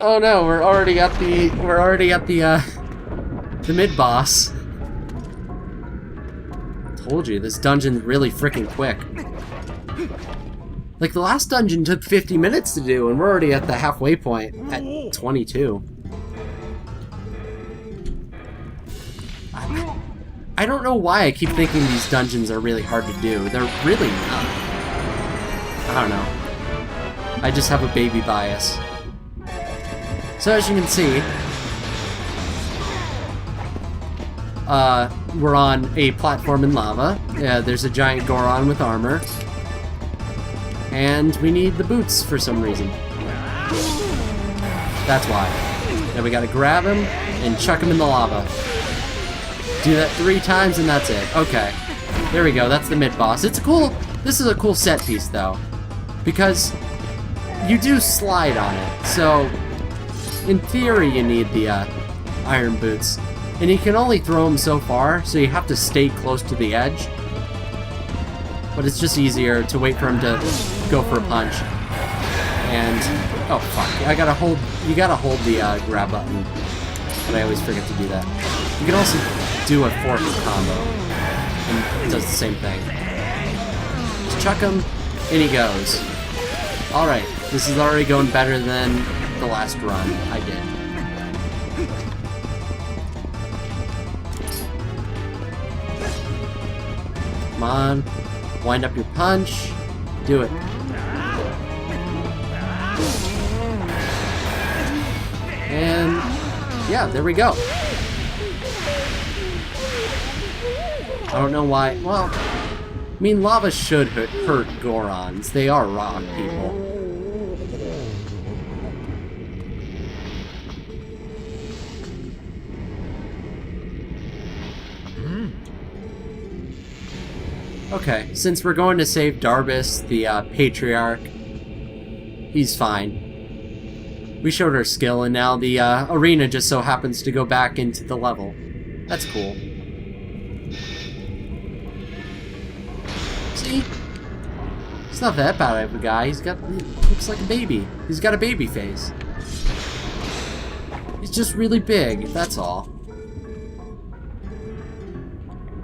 Oh no, we're already at the mid-boss. Told you, this dungeon's really freaking quick. Like, the last dungeon took 50 minutes to do, and we're already at the halfway point at 22. I don't know why I keep thinking these dungeons are really hard to do. They're really not. I don't know. I just have a baby bias. So as you can see, we're on a platform in lava. There's a giant Goron with armor. And we need the boots for some reason. That's why. Now we gotta grab him and chuck him in the lava. Do that 3 times and that's it. Okay. There we go, that's the mid-boss. It's cool. This is a cool set piece though. Because you do slide on it. So, in theory you need the iron boots. And you can only throw them so far, so you have to stay close to the edge. But it's just easier to wait for him to go for a punch. And, oh fuck, you gotta hold the grab button. But I always forget to do that. You can also do a fork combo, and it does the same thing. Just chuck him, and he goes. Alright, this is already going better than the last run I did. Come on, wind up your punch, do it. And yeah, there we go. I don't know why. Well, I mean, lava should hurt Gorons. They are rock people. Okay, since we're going to save Darbus, the Patriarch, he's fine. We showed our skill, and now the arena just so happens to go back into the level. That's cool. See? He's not that bad of a guy. He looks like a baby. He's got a baby face. He's just really big, that's all.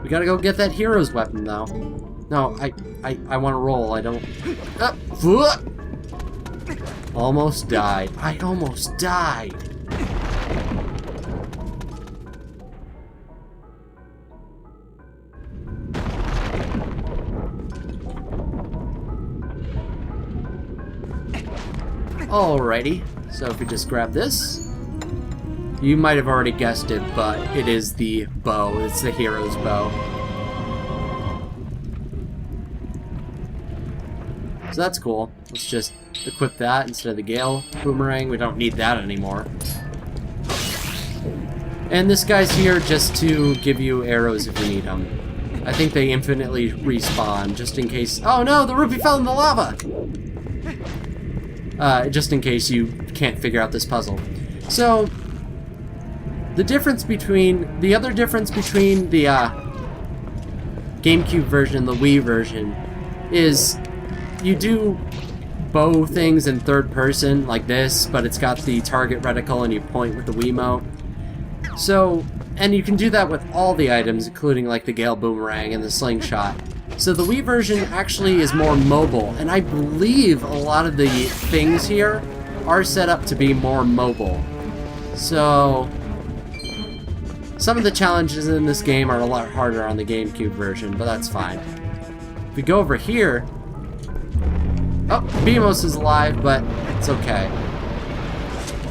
We gotta go get that hero's weapon, though. No, I want to roll. I don't... Almost died. I almost died. Alrighty, so if we just grab this, you might have already guessed it, but it is the bow. It's the hero's bow. So that's cool. Let's just equip that instead of the Gale Boomerang. We don't need that anymore. And this guy's here just to give you arrows if you need them. I think they infinitely respawn, just in case... Oh no, the rupee fell in the lava! Just in case you can't figure out this puzzle. So, the other difference between the GameCube version and the Wii version is you do bow things in third person like this, but it's got the target reticle and you point with the Wiimote. So, and you can do that with all the items, including like the Gale Boomerang and the Slingshot. So the Wii version actually is more mobile, and I believe a lot of the things here are set up to be more mobile. So, some of the challenges in this game are a lot harder on the GameCube version, but that's fine. If we go over here... Oh, Beamos is alive, but it's okay.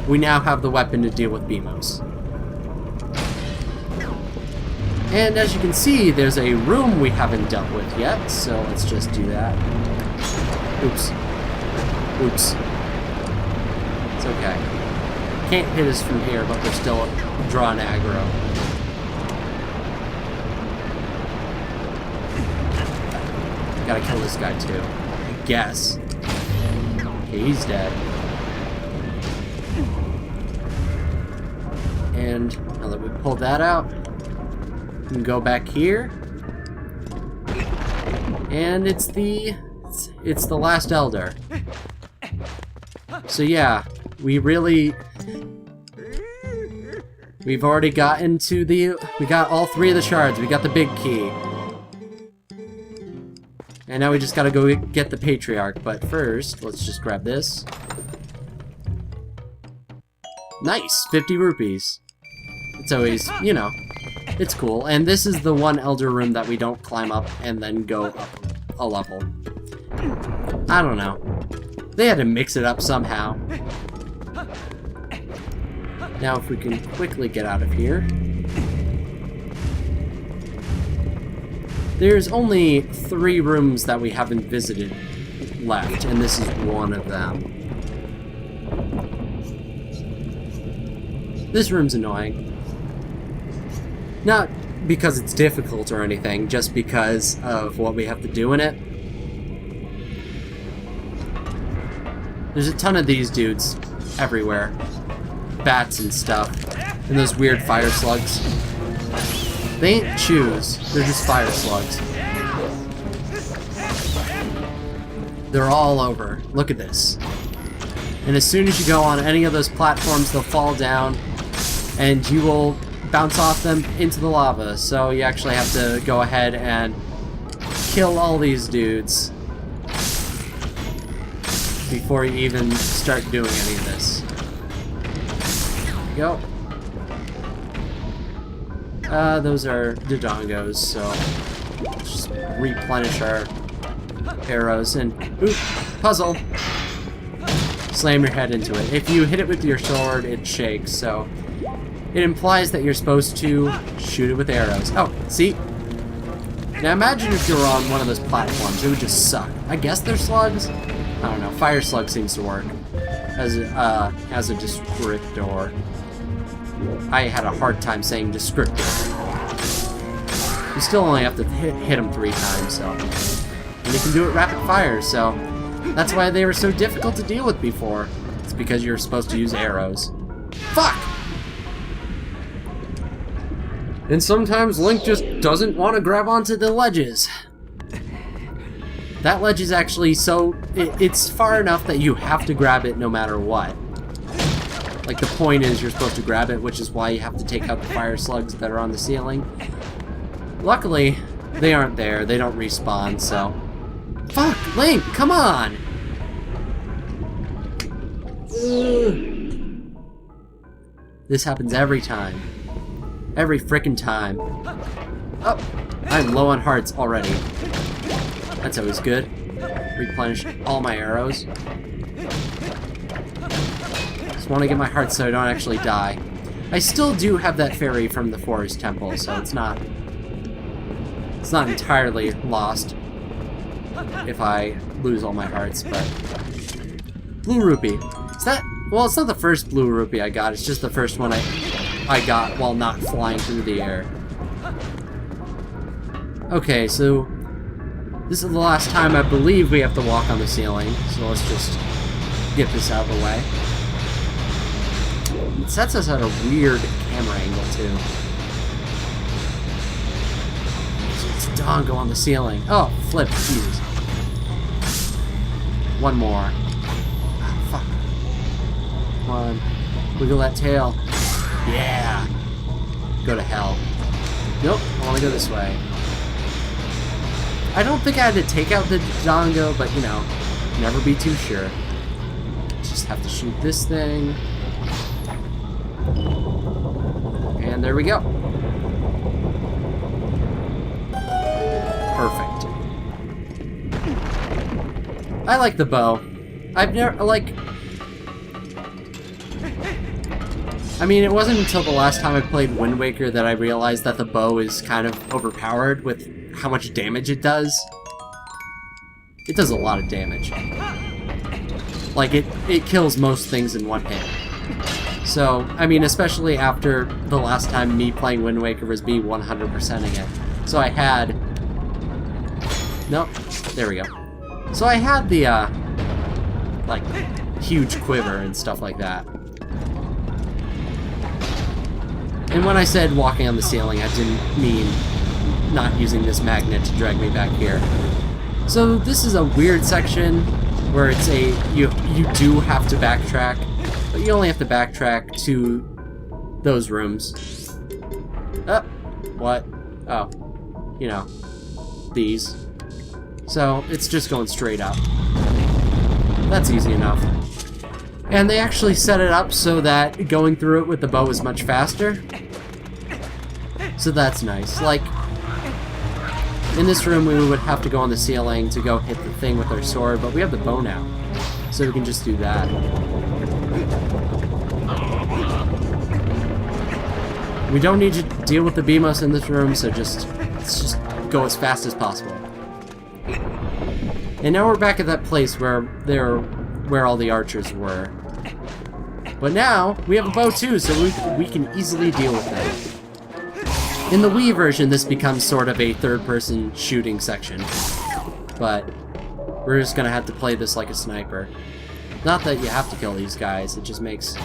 We now have the weapon to deal with Beamos. And as you can see, there's a room we haven't dealt with yet, so let's just do that. Oops. Oops. It's okay. Can't hit us from here, but we're still drawing aggro. Gotta kill this guy too, I guess. Okay, he's dead. And now that we pulled that out, we can go back here. And it's the last Elder. So yeah, we really We've already gotten to we got all 3 of the shards. We got the big key. And now we just gotta go get the Patriarch. But first, let's just grab this. Nice! 50 rupees. It's always, you know, it's cool. And this is the one Elder room that we don't climb up and then go up a level. I don't know. They had to mix it up somehow. Now if we can quickly get out of here. There's only 3 rooms that we haven't visited left, and this is one of them. This room's annoying. Not because it's difficult or anything, just because of what we have to do in it. There's a ton of these dudes everywhere. Bats and stuff. And those weird fire slugs. They ain't chews, they're just fire slugs. They're all over. Look at this. And as soon as you go on any of those platforms, they'll fall down, and you will bounce off them into the lava. So you actually have to go ahead and kill all these dudes before you even start doing any of this. There we go. Those are Dodongos, so let's just replenish our arrows and... Ooh! Puzzle! Slam your head into it. If you hit it with your sword, it shakes, so... It implies that you're supposed to shoot it with arrows. Oh, see? Now imagine if you were on one of those platforms. It would just suck. I guess they're slugs? I don't know. Fire slug seems to work as a descriptor. I had a hard time saying descriptor. You still only have to hit them 3 times, so... And you can do it rapid fire, so... That's why they were so difficult to deal with before. It's because you're supposed to use arrows. Fuck! And sometimes Link just doesn't want to grab onto the ledges. That ledge is actually so... It's far enough that you have to grab it no matter what. Like, the point is you're supposed to grab it, which is why you have to take out the fire slugs that are on the ceiling. Luckily, they aren't there. They don't respawn, so... Fuck! Link, come on! Ugh. This happens every time. Every frickin' time. Oh! I'm low on hearts already. That's always good. Replenish all my arrows. Just want to get my hearts so I don't actually die. I still do have that fairy from the Forest Temple, so it's not entirely lost if I lose all my hearts, but... Blue rupee. Is that... Well, it's not the first blue rupee I got, it's just the first one I got while not flying through the air. Okay, so... This is the last time I believe we have to walk on the ceiling, so let's just get this out of the way. It sets us at a weird camera angle, too. So it's Dongo on the ceiling. Oh, flip, Jesus. One more. Oh, fuck. Come on. Wiggle that tail. Yeah! Go to hell. Nope, I want to go this way. I don't think I had to take out the Dongo, but, you know, never be too sure. Just have to shoot this thing. And there we go. Perfect. I like the bow. I've never, like... I mean, it wasn't until the last time I played Wind Waker that I realized that the bow is kind of overpowered with how much damage it does. It does a lot of damage. Like, it kills most things in one hit. So, I mean, especially after the last time me playing Wind Waker was me 100%ing it. So I had... Nope. There we go. So I had the, like, huge quiver and stuff like that. And when I said walking on the ceiling, I didn't mean not using this magnet to drag me back here. So this is a weird section where it's you do have to backtrack, but you only have to backtrack to those rooms. What? Oh. You know. These. So, it's just going straight up. That's easy enough. And they actually set it up so that going through it with the bow is much faster. So that's nice. Like, in this room we would have to go on the ceiling to go hit the thing with our sword, but we have the bow now. So we can just do that. We don't need to deal with the BMOS in this room, so let's just go as fast as possible. And now we're back at that place where all the archers were. But now, we have a bow too, so we can easily deal with them. In the Wii version, this becomes sort of a third-person shooting section. But we're just gonna have to play this like a sniper. Not that you have to kill these guys, it just makes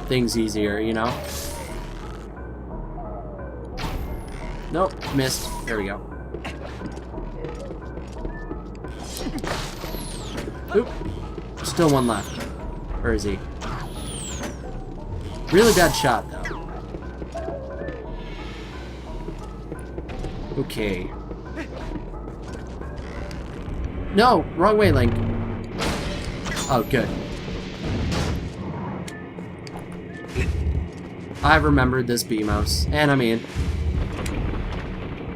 things easier, you know? Nope, missed. There we go. Oop. Still one left. Where is he? Really bad shot, though. Okay. No! Wrong way, Link. Oh, good. I remembered this BMOS. And I mean,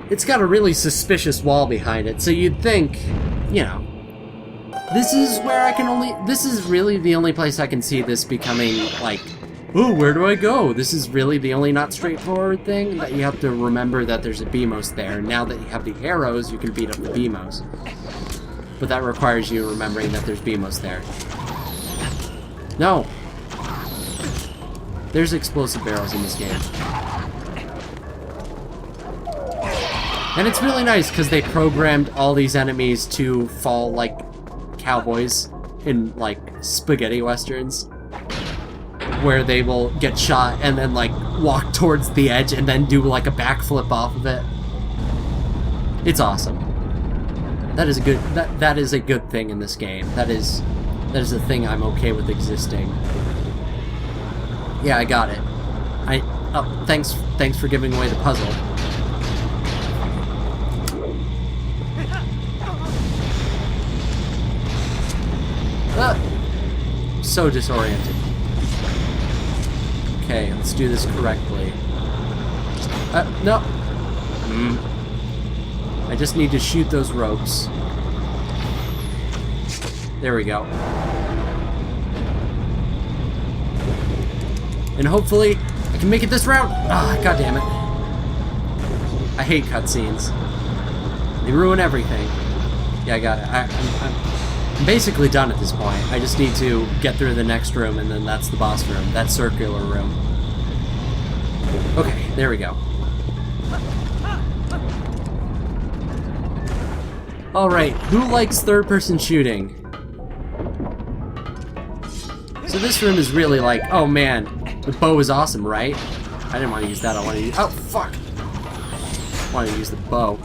it's got a really suspicious wall behind it, so you'd think, you know, this is really the only place I can see this becoming, like, oh, where do I go? This is really the only not straightforward thing, that you have to remember that there's a BMOS there. Now that you have the arrows, you can beat up the BMOS. But that requires you remembering that there's BMOS there. No! There's explosive barrels in this game. And it's really nice, because they programmed all these enemies to fall like cowboys in, like, spaghetti westerns, where they will get shot and then, like, walk towards the edge and then do, like, a backflip off of it. It's awesome. That is a good, that is a good thing in this game. That is a thing I'm okay with existing. Yeah, I got it. Oh, thanks for giving away the puzzle. So disoriented. Okay, let's do this correctly. No. I just need to shoot those ropes. There we go. And hopefully, I can make it this round! Ah, god damn it. I hate cutscenes. They ruin everything. Yeah, I got it. I'm basically done at this point. I just need to get through the next room, and then that's the boss room. That circular room. Okay, there we go. Alright, who likes third-person shooting? So this room is really like, oh man, the bow is awesome, right? I didn't want to use that, I wanted to use... Oh, fuck! I wanted to use the bow.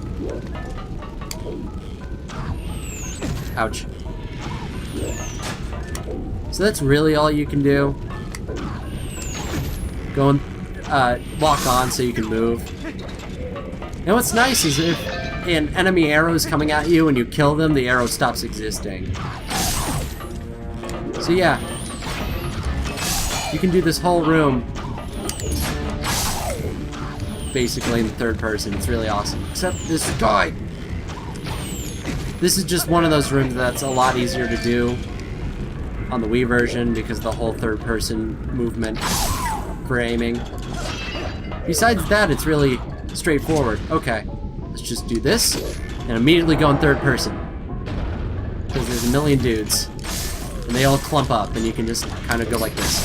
Ouch. So that's really all you can do. Go and lock on so you can move. And what's nice is if an enemy arrow is coming at you and you kill them, the arrow stops existing. So yeah, you can do this whole room basically in the third person. It's really awesome. Except this guy. This is just one of those rooms that's a lot easier to do on the Wii version because of the whole third-person movement for aiming. Besides that, it's really straightforward. Okay, let's just do this and immediately go in third person. Because there's a million dudes. And they all clump up and you can just kind of go like this.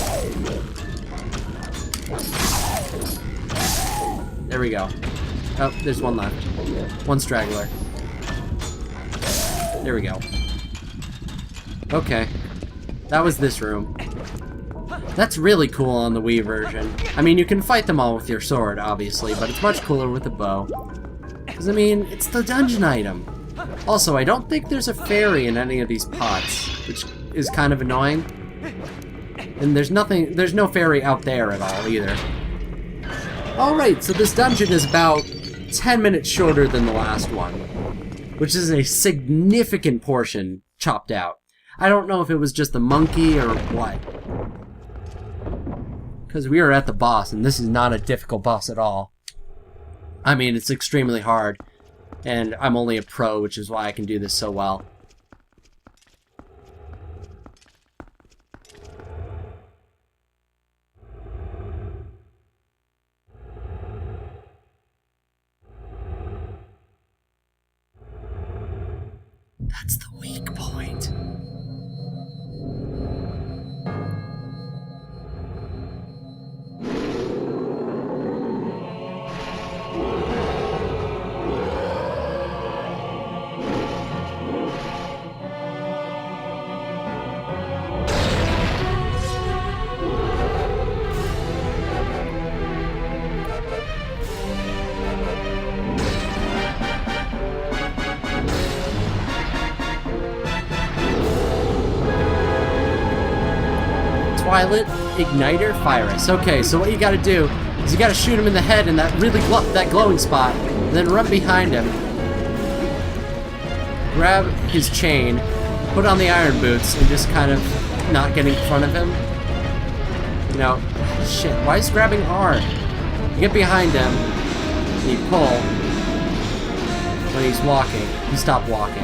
There we go. Oh, there's one left. One straggler. There we go. Okay. That was this room. That's really cool on the Wii version. I mean, you can fight them all with your sword, obviously, but it's much cooler with a bow. Because, I mean, it's the dungeon item. Also, I don't think there's a fairy in any of these pots, which is kind of annoying. And there's no fairy out there at all, either. Alright, so this dungeon is about 10 minutes shorter than the last one, which is a significant portion chopped out. I don't know if it was just the monkey or what. Because we are at the boss, and this is not a difficult boss at all. I mean, it's extremely hard, and I'm only a pro, which is why I can do this so well. That's the weak point. Twilight Igniter Virus. Okay, so what you gotta do is you gotta shoot him in the head in that really that glowing spot, and then run behind him, grab his chain, put on the iron boots, and just kind of not get in front of him. You know, shit, why is grabbing R? You get behind him, and you pull when he's walking. He stopped walking.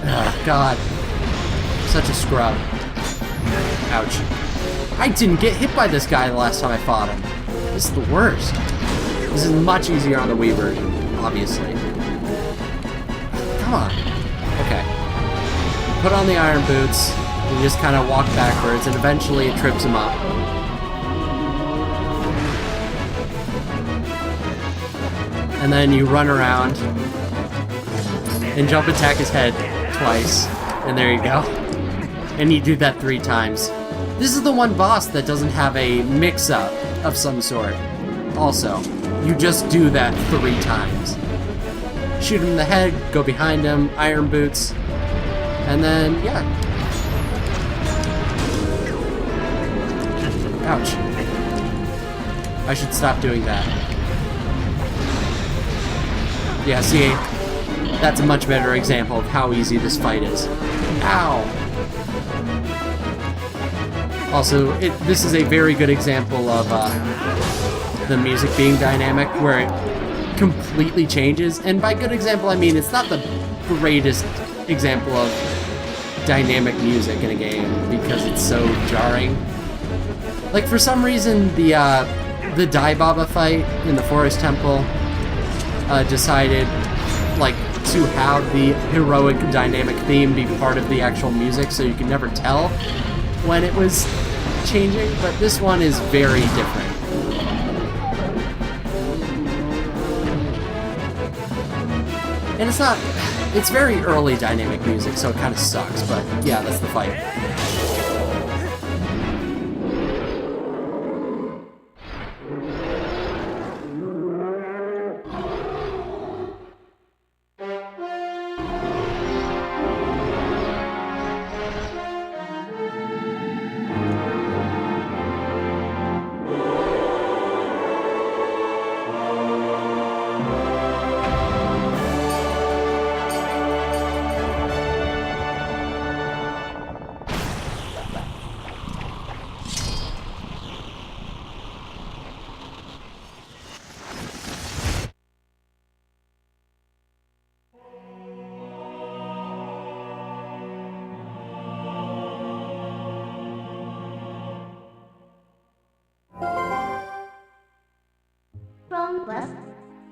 Oh, God. Such a scrub. Ouch. I didn't get hit by this guy the last time I fought him. This is the worst. This is much easier on the Wii version, obviously. Come on. Okay. Put on the iron boots, and just kind of walk backwards, and eventually it trips him up. And then you run around, and jump attack his head twice, and there you go. And you do that 3 times. This is the one boss that doesn't have a mix-up of some sort. Also, you just do that 3 times. Shoot him in the head, go behind him, iron boots, and then, yeah. Ouch. I should stop doing that. Yeah, see, that's a much better example of how easy this fight is. Ow! Also, this is a very good example of the music being dynamic, where it completely changes. And by good example, I mean it's not the greatest example of dynamic music in a game, because it's so jarring. Like, for some reason, the Dai Baba fight in the Forest Temple decided, like, to have the heroic dynamic theme be part of the actual music, so you can never tell when it was changing, but this one is very different. And it's very early dynamic music, so it kind of sucks, but yeah, that's the fight.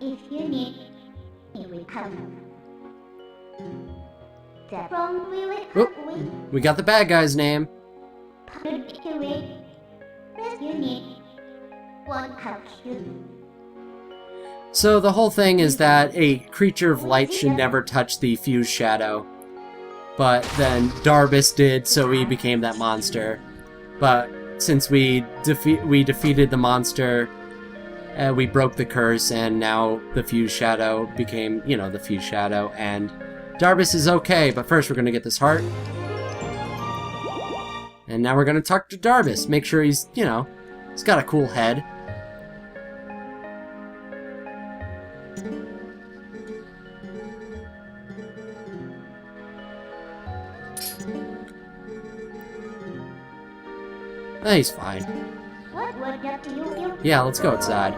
If you need, it will come. The front will Oop, we got the bad guy's name. So the whole thing is that a creature of light should never touch the fused shadow. But then Darbus did, so he became that monster. But since we defeated the monster, we broke the curse, and now the fused shadow became, you know, the fused shadow, and Darbus is okay, but first we're gonna get this heart. And now we're gonna talk to Darvis. Make sure he's, you know, he's got a cool head. He's fine. What would that you? Yeah, let's go outside.